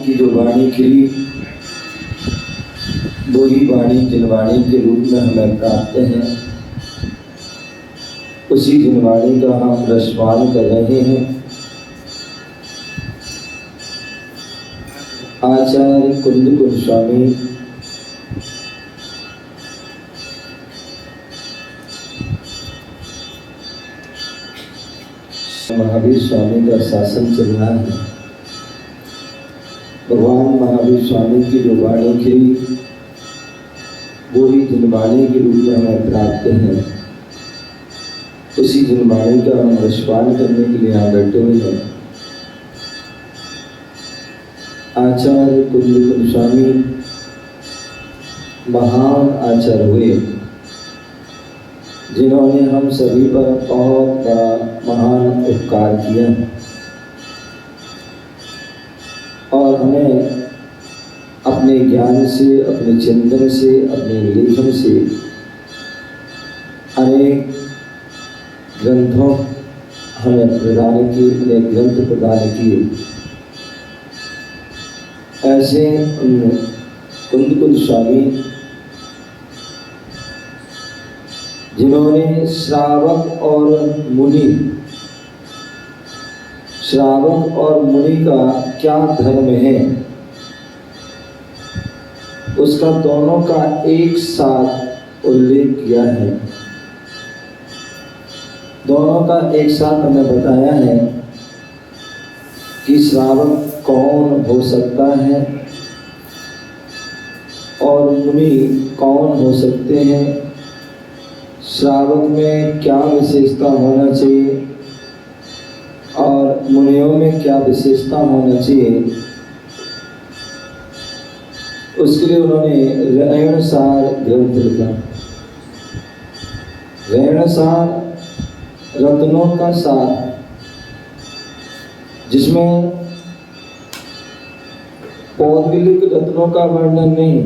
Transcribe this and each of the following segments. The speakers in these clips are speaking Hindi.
की जो वाणी खिली वही वाणी जिनवाणी के रूप में हमें प्राप्त है। उसी जिनवाणी का हम रसपान कर रहे हैं। आचार्य कुंद गोस्वामी महावीर स्वामी का शासन चल रहा है। भगवान महावीर स्वामी की जो वाणी खिली वो ही जिनवाणी के रूप में हमें प्राप्त है। उसी जिनवाणी का हम रसपान करने के लिए यहाँ बैठे हुए हैं। आचार्य कुंद गोस्वामी महान आचार्य हुए जिन्होंने हम सभी पर बहुत बड़ा महान उपकार किया और हमें अपने ज्ञान से, अपने चिंतन से, अपने लेखन से अनेक ग्रंथों हमें प्रदान किए, अनेक ग्रंथ प्रदान किए। ऐसे कुंद गोस्वामी जिन्होंने श्रावक और मुनि का क्या धर्म है उसका दोनों का एक साथ उल्लेख किया है। दोनों का एक साथ हमें बताया है कि श्रावक कौन हो सकता है और मुनि कौन हो सकते हैं। श्रावक में क्या विशेषता होना चाहिए और मुनियों में क्या विशेषता होना चाहिए, उसके लिए उन्होंने रैणसार ग्रंथ लिखा। रैणसार रत्नों का सार, जिसमें पौद्गलिक रत्नों का वर्णन नहीं,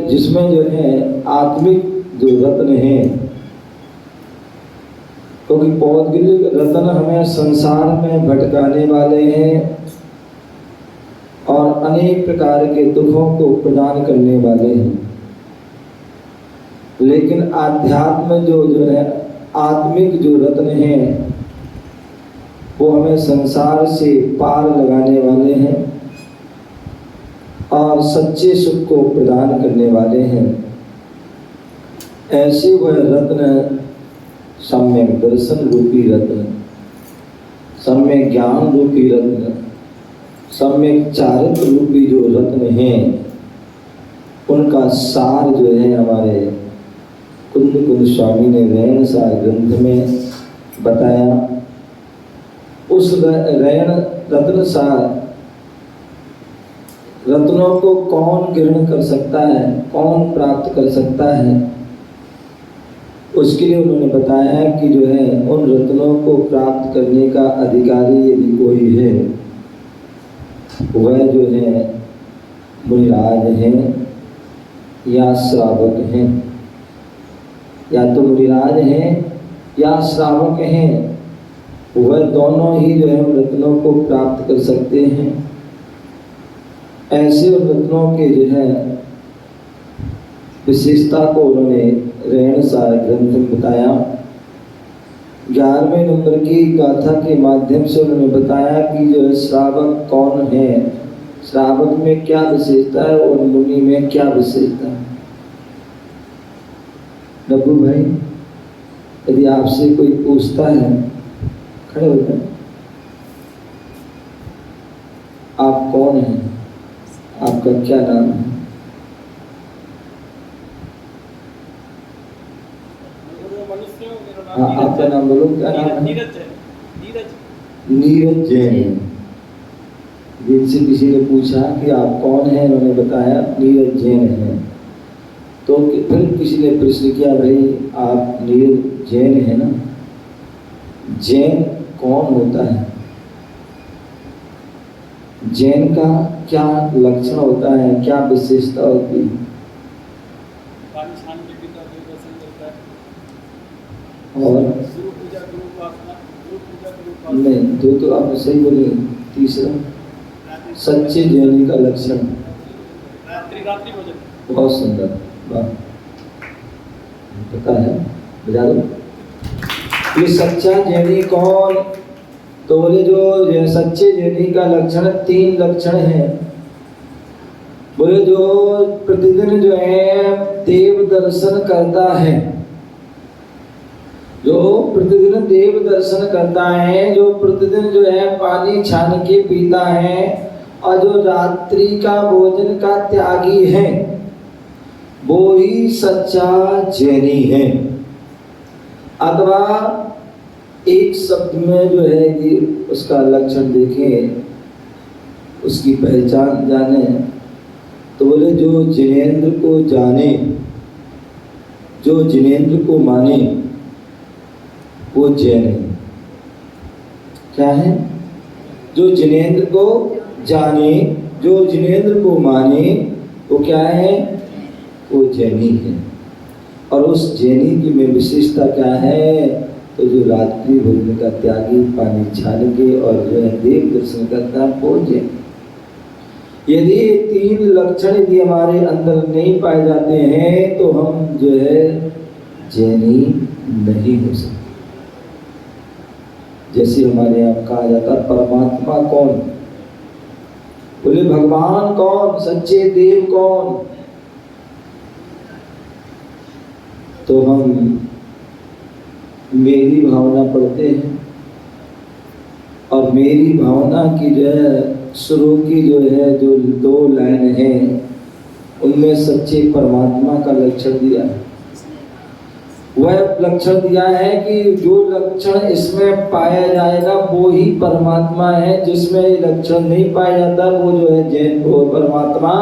जिसमें जो है आत्मिक जो रत्न है, क्योंकि पौद्गलिक रत्न हमें संसार में भटकाने वाले हैं और अनेक प्रकार के दुखों को प्रदान करने वाले हैं। लेकिन आध्यात्म जो है आत्मिक जो रत्न हैं वो हमें संसार से पार लगाने वाले हैं और सच्चे सुख को प्रदान करने वाले हैं। ऐसे वह रत्न सम्यक दर्शन रूपी रत्न, सम्यक ज्ञान रूपी रत्न, सम्यक चारित्र रूपी जो रत्न हैं उनका सार जो है हमारे कुंद गोस्वामी ने रैणसार ग्रंथ में बताया। उस रैण रत्न सार रत्नों को कौन ग्रहण कर सकता है, कौन प्राप्त कर सकता है, उसके लिए उन्होंने बताया कि जो है उन रत्नों को प्राप्त करने का अधिकारी यदि कोई है वह जो है मुनिराज हैं या श्रावक हैं, या तो मुनिराज हैं या श्रावक हैं, वह दोनों ही जो है रत्नों को प्राप्त कर सकते हैं। ऐसे रत्नों के जो है विशेषता को उन्होंने रैणसार ग्रंथ में बताया। 11वें नंबर की गाथा के माध्यम से उन्होंने बताया कि जो है श्रावक कौन है, श्रावक में क्या विशेषता है और मुनि में क्या विशेषता है। डब्बू भाई, यदि आपसे कोई पूछता है, खड़े हो जाए, आप कौन हैं, आपका क्या नाम है? हाँ, आपका नाम बोलो, क्या नाम है? नीरज जैन। जिनसे किसी ने पूछा कि आप कौन हैं, उन्होंने बताया नीरज जैन हैं। तो फिर किसी ने प्रश्न किया, भाई आप नीरज जैन है ना, जैन कौन होता है, जैन का क्या लक्षण होता है, क्या विशेषता होती है? और नहीं, तो आपने सही बोली, तीसरा सच्चे जैनी का लक्षण। बहुत सुंदर, वाह, पता है, बजा दो। ये सच्चा जैनी कौन? तो बोले जो सच्चे जैनी का लक्षण 3 लक्षण है। बोले जो प्रतिदिन जो है देव दर्शन करता है, जो प्रतिदिन देव दर्शन करता है, जो प्रतिदिन जो है पानी छान के पीता है, और जो रात्रि का भोजन का त्यागी है, वो ही सच्चा जैनी है। अथवा एक शब्द में जो है कि उसका लक्षण देखें, उसकी पहचान जाने, तो बोले जो जिनेंद्र को जाने, जो जिनेंद्र को माने, वो जैन है। क्या है? जो जिनेंद्र को जाने, जो जिनेंद्र को माने, वो क्या है? वो जैनी है। और उस जैनी की में विशेषता क्या है? तो जो रात्रि भोजन का त्यागी, पानी छान के और जो है देव दर्शन करता है, वो जैन। यदि 3 लक्षण यदि हमारे अंदर नहीं पाए जाते हैं तो हम जो है जैनी नहीं हो सकते। जैसे हमारे यहाँ कहा जाता है परमात्मा कौन? बोले भगवान कौन? सच्चे देव कौन? तो हम मेरी भावना पढ़ते हैं, और मेरी भावना की जो है शुरू की जो है जो 2 लाइन है, उनमें सच्चे परमात्मा का लक्षण दिया है। वह लक्षण दिया है कि जो लक्षण इसमें पाया जाएगा वो ही परमात्मा है, जिसमें ये लक्षण नहीं पाया जाता वो जो है जैन वो परमात्मा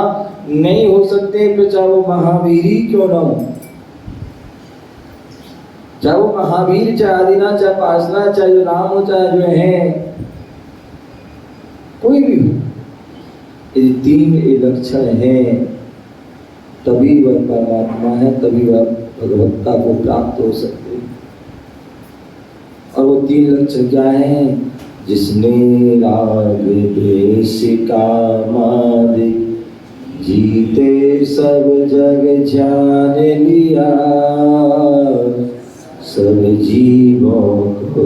नहीं हो सकते। फिर चाहे वो महावीर ही क्यों ना हो, चाहे वो महावीर, चाहे आदिनाथ, चाहे पार्शनाथ, चाहे राम हो, चाहे जो है कोई भी हो, ये 3 लक्षण हैं, तभी वह परमात्मा है, तभी वह भगवत्ता को प्राप्त हो सकते हैं। और वो 3 लक्षण क्या है? जिसने राग द्वेष कामाद जीते सब जग जान लिया, सब जीवों को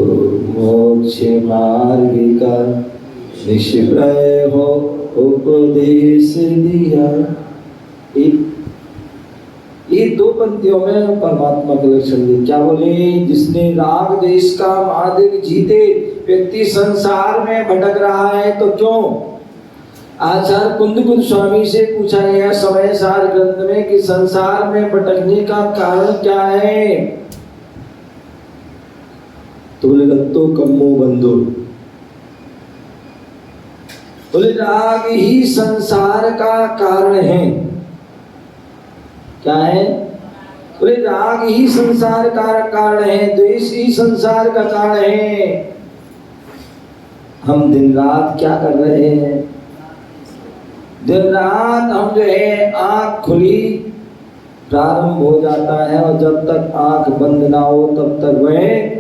मोक्ष मार्ग का निष्प्रय हो उपदेश दिया। ये 2 पंक्तियों में परमात्मा के लक्षण दिए। क्या बोले? जिसने राग देश का मार्ग जीते, व्यक्ति संसार में भटक रहा है तो क्यों? आचार्य कुंद स्वामी से पूछा गया समय सार ग्रंथ में कि संसार में भटकने का कारण क्या है? तो बोले रत्तो कम्मो बंधु, बोले राग ही संसार का कारण है। क्या है? बोले राग ही संसार का कारण है, द्वेष ही संसार का कारण है। हम दिन रात क्या कर रहे हैं? दिन रात हम जो है आंख खुली प्रारंभ हो जाता है, और जब तक आंख बंद ना हो तब तक वह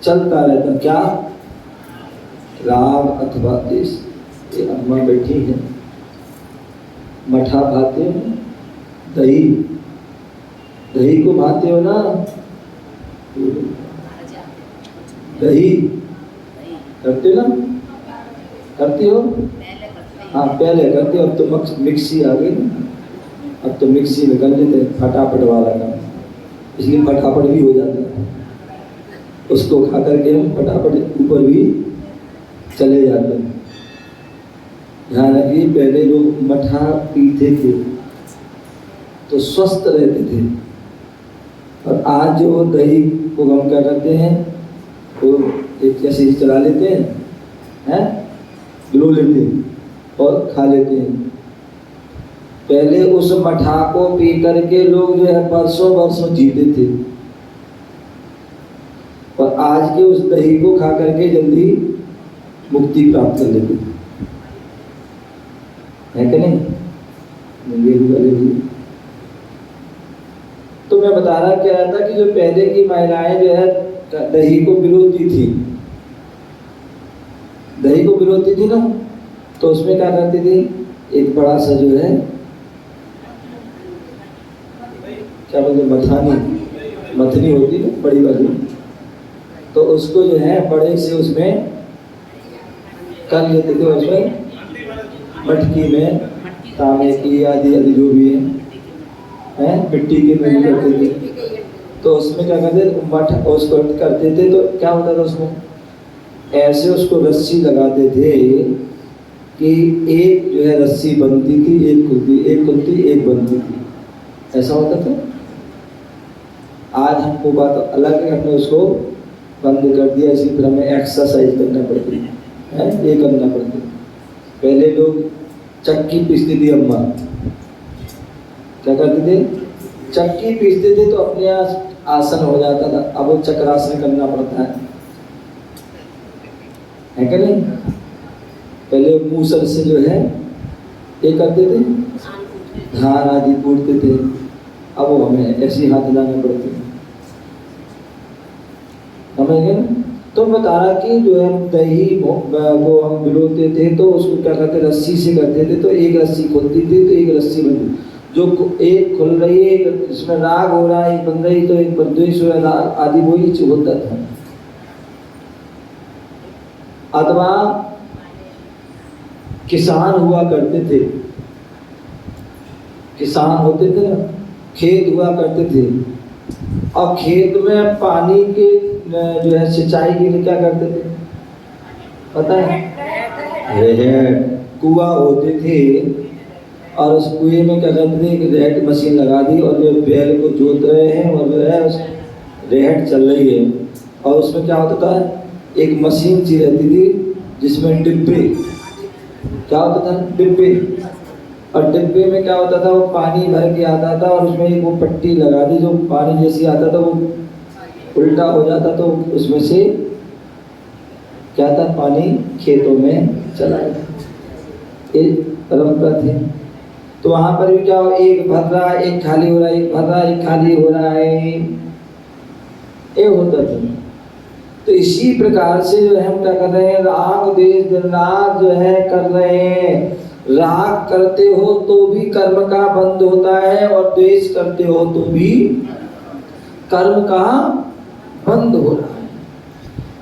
चलता रहता। क्या? राग अथवा द्वेष। ये अम्मा बैठी है, मठा खाते हो, दही, दही को भाते हो ना, दही करते ना, करती हो? हाँ पहले करते हो, अब तो मिक्सी आ गई ना, अब तो मिक्सी में कर लेते फटाफट वाला काम, इसलिए फटाफट भी हो जाता है। उसको खा करके हम फटाफट ऊपर भी चले जाते हैं। ध्यान रखिए, पहले लोग मठा पीते थे तो स्वस्थ रहते थे, और आज जो दही को हम क्या करते हैं, वो एक जैसे चला लेते हैं, लो लेते हैं और खा लेते हैं। पहले उस मठा को पी करके लोग जो है बरसों बरसों जीते थे, और आज के उस दही को खा करके जल्दी मुक्ति प्राप्त कर लेते है कि नहीं? तो मैं बता रहा क्या था कि जो पहले की महिलाएं जो है दही को पिरोती थी, दही को पिरोती थी ना, तो उसमें क्या करती थी, एक बड़ा सा जो है क्या बोलते, मथनी होती है बड़ी वाली, तो उसको जो है बड़े से उसमें कर लेते थे, उसमें मटकी में, तांबे की आदि आदि जो भी है मिट्टी के में करते थे। तो उसमें क्या करते, मठ उसको करते थे, तो क्या होता था उसमें, ऐसे उसको रस्सी लगाते थे कि एक जो है रस्सी बनती थी, एक खुलती एक बनती थी, ऐसा होता था। आज हमको बात अलग है, हमने उसको बंद कर दिया, इसी पर हमें एक्सरसाइज करना पड़ती है, ये करना पड़ता है। पहले लोग चक्की पीसती थी, अम्मा क्या करते थे, चक्की पीसते थे तो अपने आसन हो जाता था, अब वो चक्रासन करना पड़ता है क्या नहीं। पहले मूसल से जो है ये करते थे, धान आदि कूटते थे, अब वो हमें ऐसी हाथ लाने पड़ते हैं, हमें। तो बता रहा कि जो है दही को हम भिगोते थे, तो उसको क्या करते, रस्सी से करते थे, तो एक रस्सी खुलती थी तो एक रस्सी बनती, जो एक खुल रही है, एक इसमें राग हो रहा है, एक बन रही तो एक बद्वेष हो रहा है, आदि वही होता था। अथवा किसान हुआ करते थे, किसान होते थे ना, खेत हुआ करते थे, और खेत में पानी के जो है सिंचाई के लिए क्या करते थे पता है, कुआं होते थे, और उस कुएं में क्या करते थे, एक रेहट मशीन लगा दी, और जो बैल को जोत रहे हैं और जो है रेहट चल रही है, और उसमें क्या होता था, एक मशीन सी रहती थी जिसमें डिब्बे, क्या होता था, डिब्बे, और डिब्बे में क्या होता था, वो पानी भर के आता था, और उसमें एक वो पट्टी लगा दी, जो पानी जैसे आता था वो उल्टा हो जाता, तो उसमें से क्या था, पानी खेतों में चला जाता, एक परंपरा थी। तो वहां पर भी क्या हो, एक भर रहा है, एक खाली हो रहा है, एक भर रहा है, एक खाली हो रहा है, ये होता था। तो इसी प्रकार से जो है हम क्या कर रहे हैं, राग देश दिन रात जो है कर रहे हैं। राग करते हो तो भी कर्म का बंध होता है, और द्वेष करते हो तो भी कर्म का बंद हो रहा है।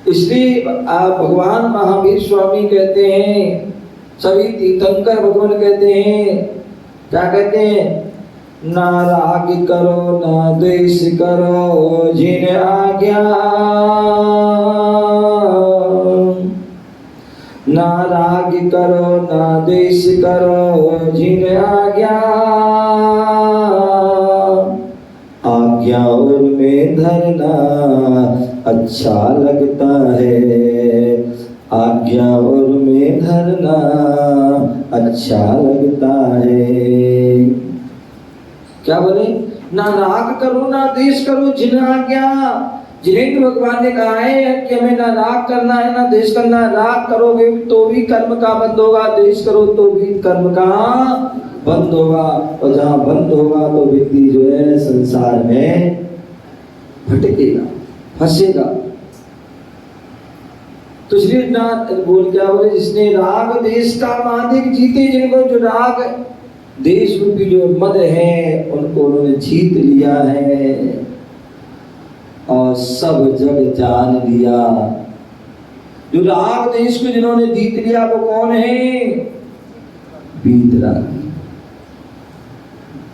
इसलिए भगवान महावीर स्वामी कहते हैं, सभी तीर्थंकर भगवान कहते हैं, क्या कहते हैं, ना राग करो ना द्वेष करो जिन आज्ञा, ना राग करो ना द्वेष करो जिन आज्ञा, आज्ञा उनमें धरना अच्छा लगता है, आज्ञा उनमें धरना अच्छा लगता है। क्या बोले, ना राग करो ना द्वेष करो जिन आज्ञा, जिन्हें भगवान ने कहा है कि हमें ना राग करना है ना द्वेष करना है। राग करोगे तो भी कर्म का बंद होगा, द्वेष करो तो भी कर्म का बंद होगा, और जहां बंद होगा तो व्यक्ति जो है संसार में भटकेगा, फंसेगा। तो इसलिए ना बोल क्या बोले, जिसने राग देश का मादिक जीते, जिनको जो राग देश रूपी जो मद है उनको उन्होंने जीत लिया है, और सब जग जान लिया। जो राग देश को जिन्होंने जीत लिया वो कौन है, वीतरागी।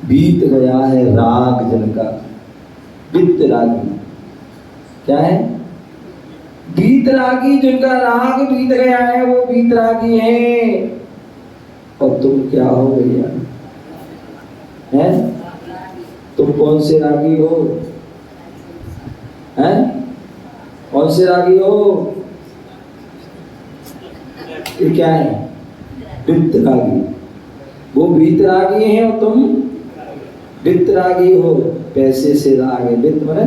बीत गया है राग जिनका, वीतरागी क्या है, वीतरागी, जिनका राग बीत गया है वो वीतरागी है। और तुम क्या हो भैया, हैं तुम कौन से रागी हो, हैं कौन से रागी हो, ये क्या है, वीतरागी। वो वीतरागी है और तुम वीतरागी हो। पैसे से राग है, वित्त माने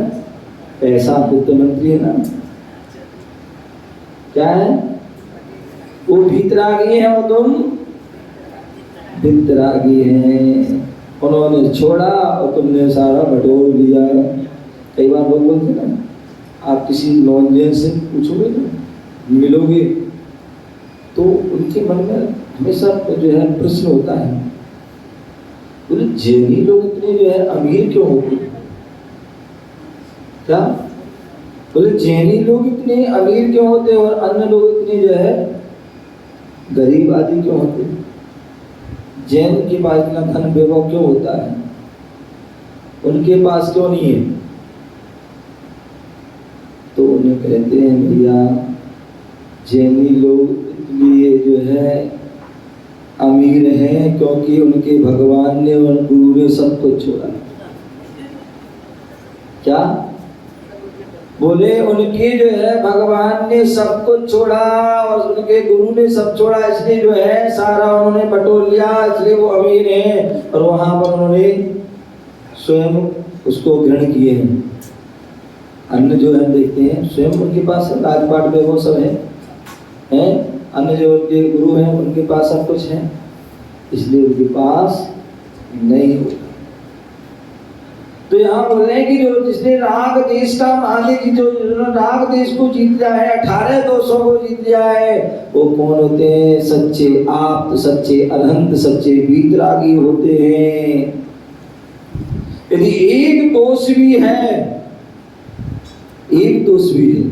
पैसा, वित्त मंत्री है ना, क्या है, वो वीतरागी है और तुम वीतरागी है। उन्होंने छोड़ा और तुमने सारा बटोर लिया। कई बार लोग बोलते ना, आप किसी नॉन जेन से पूछोगे ना, मिलोगे तो उनके मन में हमेशा जो है प्रश्न होता है, बोले जैनी लोग इतने जो है अमीर क्यों होते हैं? क्या बोले जैनी लोग इतने अमीर क्यों होते हैं और अन्य लोग इतने जो है गरीब आदि क्यों होते हैं? जैन के पास इतना धन वैभव क्यों होता है, उनके पास क्यों नहीं है? तो उन्हें कहते हैं भैया जैनी लोग इसलिए जो है अमीर हैं क्योंकि उनके भगवान ने और गुरु ने सब कुछ छोड़ा। क्या बोले उनके जो है भगवान ने सब कुछ छोड़ा और उनके गुरु ने सब छोड़ा, इसलिए जो है सारा उन्होंने बटोर लिया, इसलिए वो अमीर हैं। और वहां पर उन्होंने स्वयं उसको ग्रहण किए हैं। अन्य जो है देखते हैं स्वयं उनके पास राजपाट में वो सब है, अन्य जो उनके गुरु हैं उनके पास सब कुछ है, इसलिए उनके पास नहीं होता। तो यहाँ बोल रहे हैं कि जो जिसने राग देश का महादेव जो राग देश को जीत लिया है, 18 दोषों को जीत लिया है, वो कौन होते हैं? सच्चे आप, सच्चे अनंत, सच्चे वीतरागी होते हैं। यदि एक दोष भी है, एक दोष भी है